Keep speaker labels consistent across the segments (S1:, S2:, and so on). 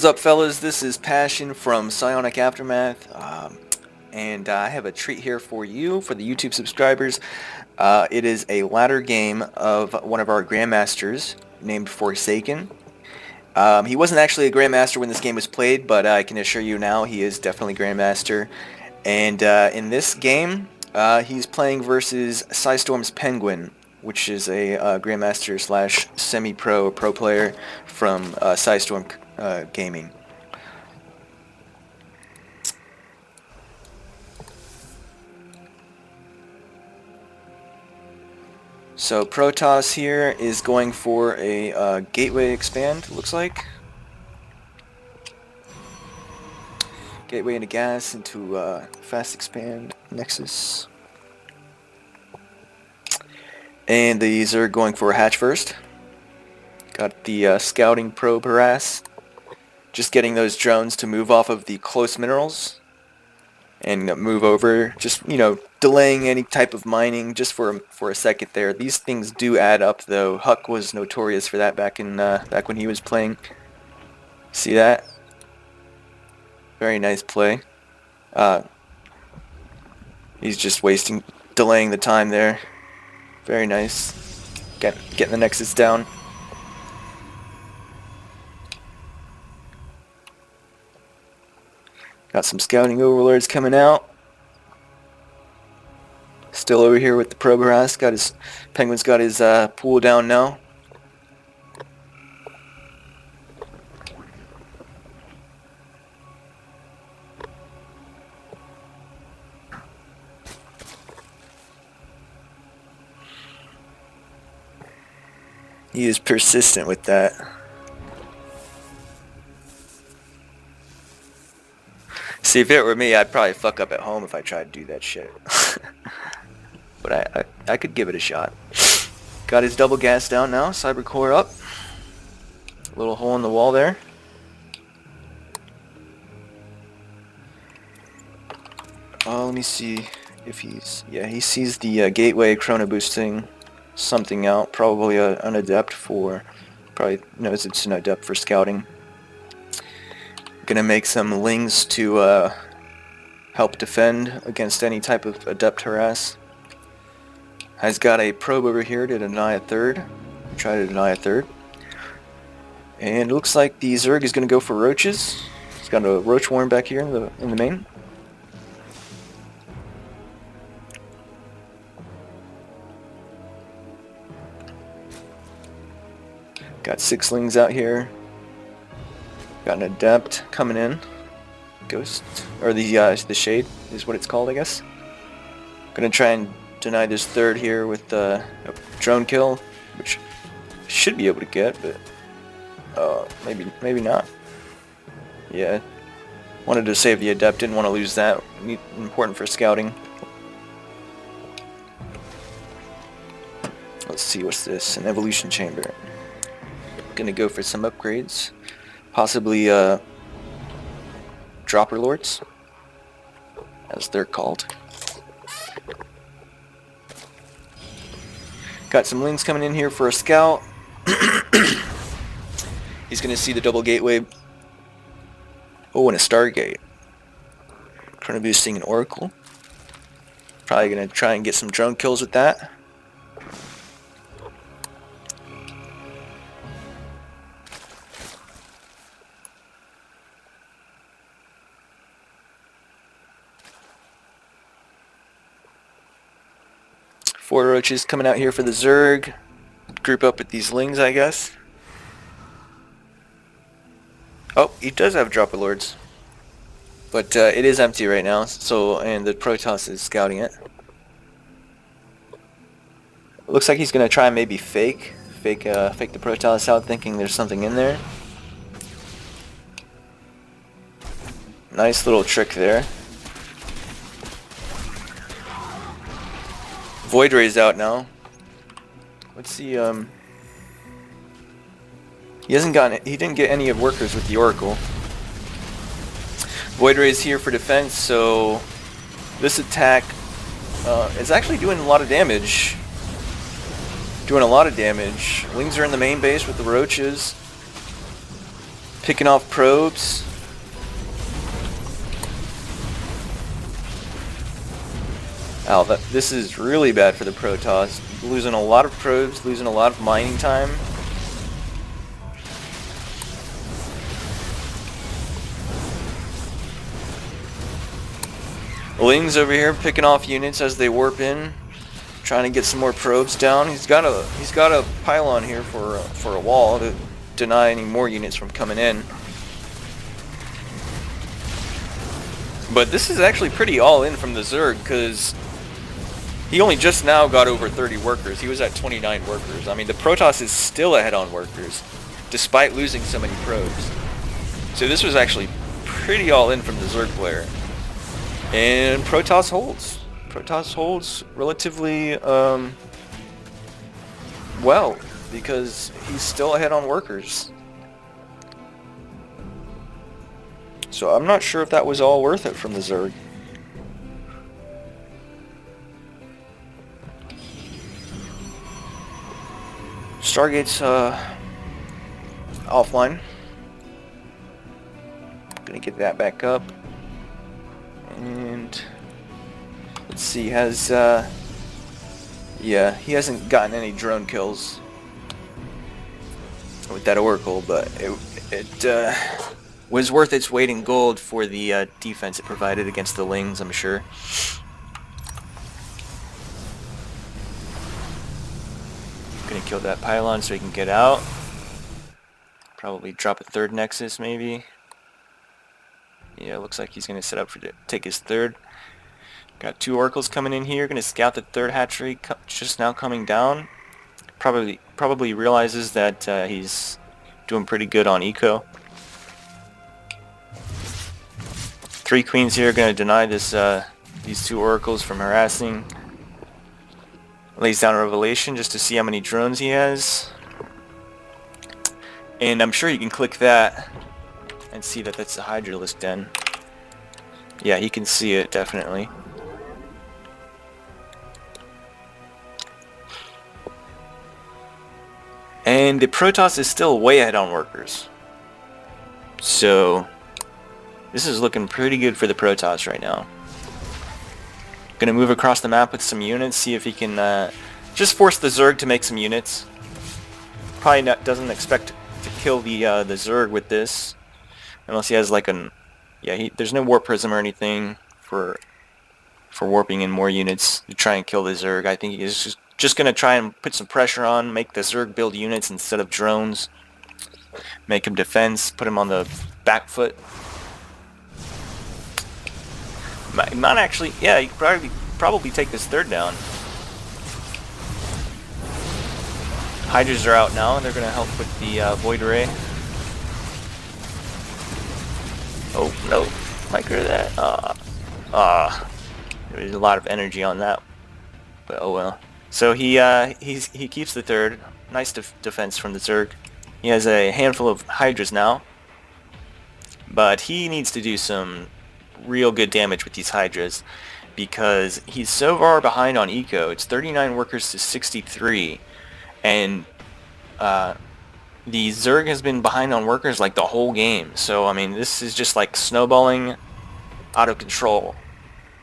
S1: What is up, fellas? This is Passion from Psionic Aftermath, and I have a treat here for you, for the YouTube subscribers. It is a ladder game of one of our Grandmasters named Forsaken. He wasn't actually a Grandmaster when this game was played, but I can assure you now he is definitely Grandmaster. And in this game, he's playing versus PSISTORm's PengWin, which is a Grandmaster slash semi-pro pro player from PsiStorm Gaming. So Protoss here is going for a gateway expand, looks like. Gateway into gas into fast expand nexus. And these are going for a hatch first. Got the scouting probe harass. Just getting those drones to move off of the close minerals and move over. Just, you know, delaying any type of mining just for a second there. These things do add up, though. Huck was notorious for that back when he was playing. See that? Very nice play. He's just delaying the time there. Very nice. Getting the nexus down. Got some scouting overlords coming out. Still over here with the probe harass. PengWin's got his pool down now. He is persistent with that. See, if it were me, I'd probably fuck up at home if I tried to do that shit. But I could give it a shot. Got his double gas down now. Cyber core up. A little hole in the wall there. Let me see if he's... Yeah, he sees the gateway chrono boosting something out. Probably an adept for... Probably knows it's an adept for scouting. Gonna make some lings to help defend against any type of adept harass. Has got a probe over here to deny a third. Try to deny a third. And it looks like the Zerg is gonna go for roaches. He's got a roach worm back here in the main. Got 6 lings out here. Got an adept coming in. Ghost, or the shade is what it's called, I guess. Gonna try and deny this third here with a drone kill, which should be able to get, but maybe not. Yeah, wanted to save the adept, didn't want to lose that. Important for scouting. Let's see, what's this? An evolution chamber. Gonna go for some upgrades. Possibly dropper lords, as they're called. Got some lings coming in here for a scout. He's gonna see the double gateway. Oh, and a Stargate. Chrono boosting an Oracle. Probably gonna try and get some drone kills with that. Four roaches coming out here for the Zerg. Group up with these lings, I guess. Oh, he does have dropper lords. But it is empty right now, and the Protoss is scouting it. Looks like he's gonna try and maybe fake the Protoss out, thinking there's something in there. Nice little trick there. Void Ray's out now. Let's see, he didn't get any of workers with the Oracle. Void Ray's here for defense, so this attack is actually doing a lot of damage. Lings are in the main base with the roaches. Picking off probes. Oh, this is really bad for the Protoss. Losing a lot of probes, losing a lot of mining time. Ling's over here picking off units as they warp in, trying to get some more probes down. He's got a pylon here for a wall to deny any more units from coming in. But this is actually pretty all in from the Zerg, because he only just now got over 30 workers. He was at 29 workers. I mean, the Protoss is still ahead on workers, despite losing so many probes. So this was actually pretty all in from the Zerg player. And Protoss holds. Protoss holds relatively well, because he's still ahead on workers. So I'm not sure if that was all worth it from the Zerg. Stargate's offline. Gonna get that back up. And let's see, yeah, he hasn't gotten any drone kills with that Oracle, but it was worth its weight in gold for the defense it provided against the Lings, I'm sure. Gonna kill that pylon so he can get out. Probably drop a third Nexus, maybe. Yeah, looks like he's gonna set up to take his third. Got 2 Oracles coming in here. Gonna scout the third hatchery just now coming down. Probably realizes that he's doing pretty good on eco. 3 queens here gonna deny this these 2 Oracles from harassing. Lays down a revelation just to see how many drones he has. And I'm sure you can click that and see that that's the Hydralisk den. Yeah, he can see it, definitely. And the Protoss is still way ahead on workers. So this is looking pretty good for the Protoss right now. Gonna move across the map with some units, see if he can just force the Zerg to make some units. Probably doesn't expect to kill the Zerg with this. Unless he has like there's no warp prism or anything for warping in more units to try and kill the Zerg. I think he's just gonna try and put some pressure on, make the Zerg build units instead of drones, make him defense, put him on the back foot. Might actually, yeah, he could probably take this third down. Hydras are out now, and they're gonna help with the Void Ray. Oh no, micro that. There's a lot of energy on that, but oh well. So he keeps the third. Nice defense from the Zerg. He has a handful of Hydras now, but he needs to do some real good damage with these Hydras because he's so far behind on eco. It's 39 workers to 63, and the Zerg has been behind on workers like the whole game. So I mean, this is just like snowballing out of control,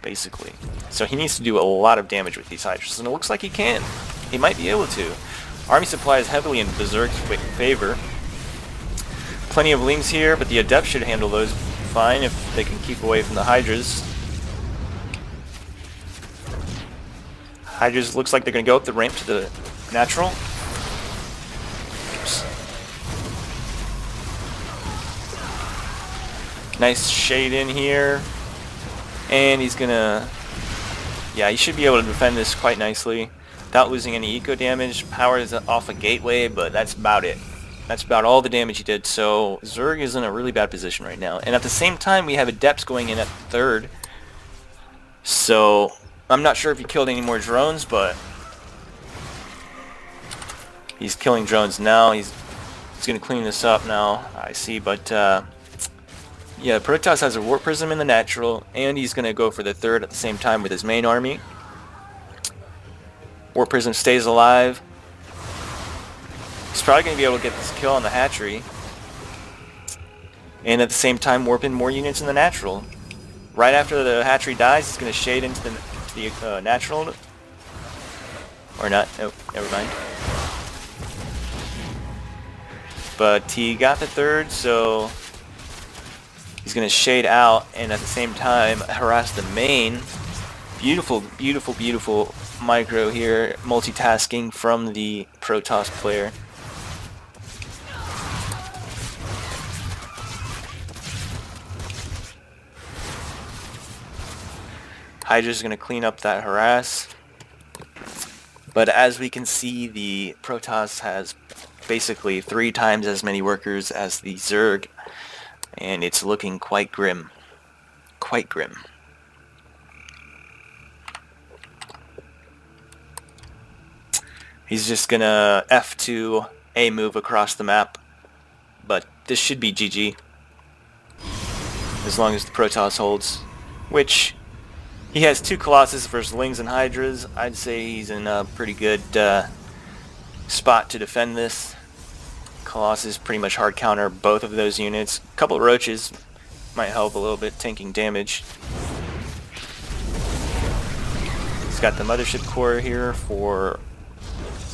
S1: basically. So he needs to do a lot of damage with these Hydras, and it looks like he can. He might be able to. Army supply is heavily in the Zerg's favor. Plenty of Lings here, but the Adept should handle those fine if they can keep away from the Hydras. Hydras looks like they're going to go up the ramp to the natural. Oops. Nice shade in here. And he's going to... yeah, he should be able to defend this quite nicely without losing any eco damage. Power is off a gateway, but that's about it. That's about all the damage he did. So Zerg is in a really bad position right now. And at the same time, we have Adepts going in at third. So I'm not sure if he killed any more drones, but he's killing drones now. He's going to clean this up now, I see. But yeah, Protoss has a Warp Prism in the natural, and he's going to go for the third at the same time with his main army. Warp Prism stays alive. He's probably going to be able to get this kill on the hatchery. and at the same time warp in more units in the natural. Right after the hatchery dies, it's going to shade into the natural. Or not. Oh, never mind. But he got the third, so he's going to shade out and at the same time harass the main. Beautiful, beautiful, beautiful micro here. Multitasking from the Protoss player. Hydra's going to clean up that harass. But as we can see, the Protoss has basically 3 times as many workers as the Zerg, and it's looking quite grim. Quite grim. He's just gonna F2 A move across the map, but this should be GG as long as the Protoss holds, which he has 2 Colossus versus Lings and Hydras. I'd say he's in a pretty good spot to defend this. Colossus pretty much hard counter both of those units. A couple of Roaches might help a little bit, tanking damage. He's got the Mothership Core here for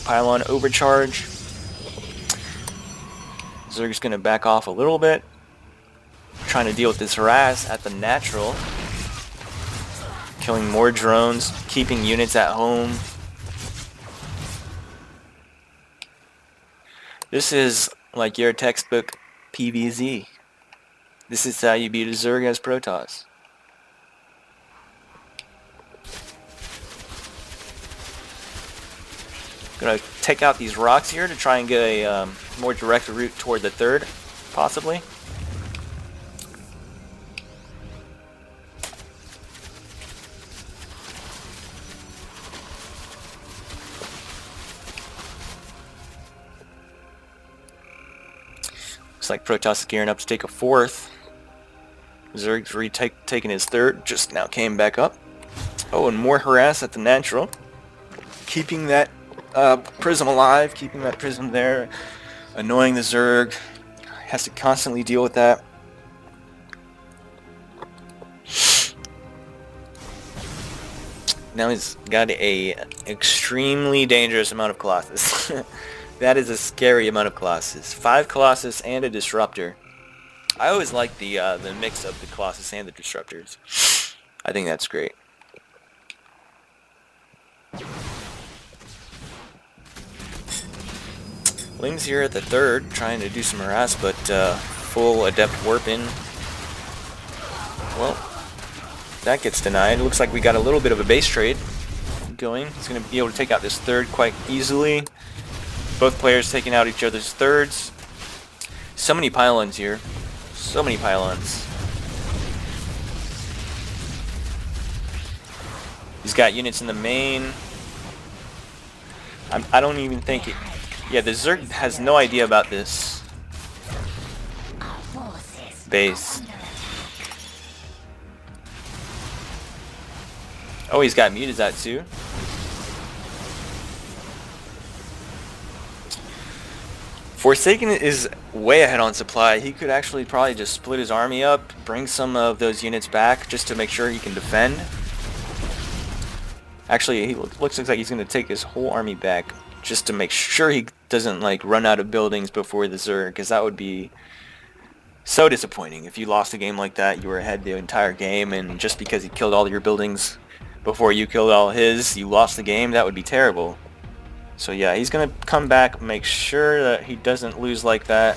S1: Pylon overcharge. Zerg's going to back off a little bit, trying to deal with this harass at the natural. Killing more drones, keeping units at home. This is like your textbook PvZ. This is how you beat a Zerg as Protoss. Gonna take out these rocks here to try and get a more direct route toward the third, possibly. Looks like Protoss is gearing up to take a 4th. Zerg's taking his 3rd, just now came back up. Oh, and more harass at the natural. Keeping that Prism alive, keeping that Prism there. Annoying the Zerg. Has to constantly deal with that. Now he's got a extremely dangerous amount of Colossus. That is a scary amount of Colossus. 5 Colossus and a Disruptor. I always like the mix of the Colossus and the Disruptors. I think that's great. Ling's here at the 3rd, trying to do some harass, but full Adept Warp in. Well, that gets denied. It looks like we got a little bit of a base trade going. He's going to be able to take out this 3rd quite easily. Both players taking out each other's 3rds. So many pylons here. So many pylons. He's got units in the main. I don't even think it... Yeah, the Zerg has no idea about this base. Oh, he's got Mutazatsu. Forsaken is way ahead on supply. He could actually probably just split his army up, bring some of those units back just to make sure he can defend. Actually, he looks like he's going to take his whole army back just to make sure he doesn't like run out of buildings before the Zerg, because that would be so disappointing. If you lost a game like that, you were ahead the entire game, and just because he killed all your buildings before you killed all his, you lost the game. That would be terrible. So yeah, he's going to come back, make sure that he doesn't lose like that.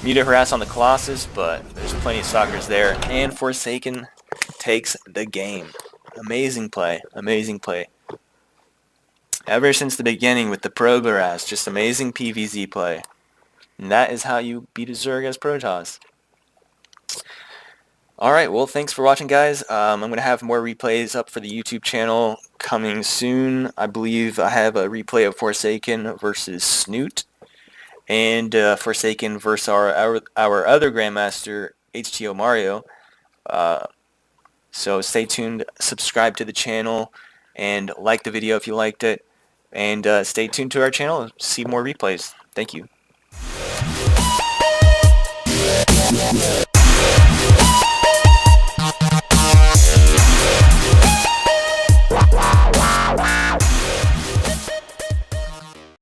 S1: Muta harass on the Colossus, but there's plenty of stalkers there. And Forsaken takes the game. Amazing play. Amazing play. Ever since the beginning with the probe harass, just amazing PvZ play. And that is how you beat a Zerg as Protoss. Alright, well, thanks for watching, guys. I'm going to have more replays up for the YouTube channel coming soon. I believe I have a replay of Forsaken versus Snoot, and Forsaken versus our other Grandmaster, HTO Mario. So stay tuned, subscribe to the channel, and like the video if you liked it. And stay tuned to our channel to see more replays. Thank you.